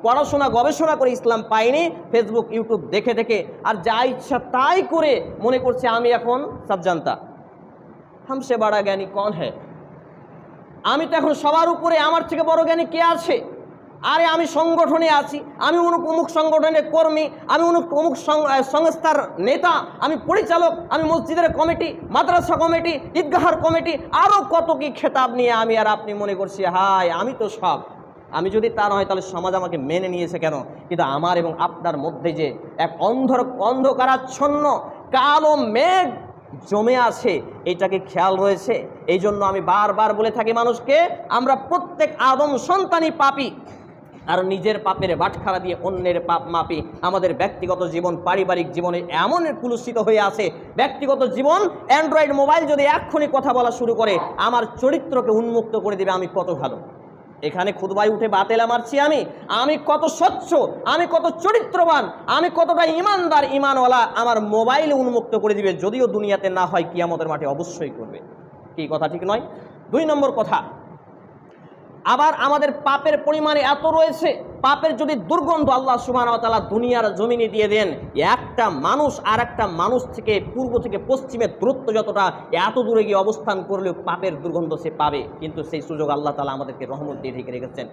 পড়াশোনা গবেষণা করে ইসলাম পাইনি, ফেসবুক ইউটিউব দেখে দেখে আর যা ইচ্ছা তাই করে মনে করছে আমি এখন সব জানতা। হামসে বড়া জ্ঞানী কন হ্যায়? আমি তো এখন সবার উপরে, আমার থেকে বড় জ্ঞানী কে আছে? আরে আমি সংগঠনে আছি, আমি অমুক সংগঠনের কর্মী, আমি অমুক সংস্থার নেতা, আমি পরিচালক, আমি মসজিদের কমিটি, মাদ্রাসা কমিটি, ঈদগাহার কমিটি, আরও কত কি খেতাব নিয়ে আমি আর আপনি মনে করছি হায় আমি তো সব। আমি যদি তা নয় তাহলে সমাজ আমাকে মেনে নিয়েছে কেন? কিন্তু আমার এবং আপনার মধ্যে যে এক অন্ধকারাচ্ছন্ন কালো মেঘ জমে আছে, এটাকে খেয়াল রয়েছে। এই জন্য আমি বারবার বলে থাকি মানুষকে, আমরা প্রত্যেক আদম সন্তানই পাপী, আর নিজের পাপের বাটখারা দিয়ে অন্যের পাপ মাপি। আমাদের ব্যক্তিগত জীবন, পারিবারিক জীবনে এমন কুলুষিত হয়ে আছে, ব্যক্তিগত জীবন অ্যান্ড্রয়েড মোবাইল যদি এক্ষুনি কথা বলা শুরু করে আমার চরিত্রকে উন্মুক্ত করে দেবে আমি কত ভালো। এখানে খুতবায় উঠে বাতেলা মারছি আমি কত স্বচ্ছ, আমি কত চরিত্রবান, আমি কতটা ইমানদার ইমানওয়ালা, আমার মোবাইলে উন্মুক্ত করে দিবে। যদিও দুনিয়াতে না হয়, কিয়ামতের মাঠে অবশ্যই করবে। কি কথা ঠিক নয়? 2 নম্বর কথা, আবার আমাদের পাপের পরিমাণে এত রয়েছে, পাপের যদি দুর্গন্ধ আল্লাহ সুবহানাহু ওয়া তাআলা দুনিয়ার জমিনে দিয়ে দেন, একটা মানুষ আর একটা মানুষ থেকে পূর্ব থেকে পশ্চিমের দূরত্ব যতটা, এত দূরে গিয়ে অবস্থান করলেও পাপের দুর্গন্ধ সে পাবে, কিন্তু সেই সুযোগ আল্লাহ তাআলা আমাদেরকে রহমত দিয়ে ঢেকে রেখেছেন।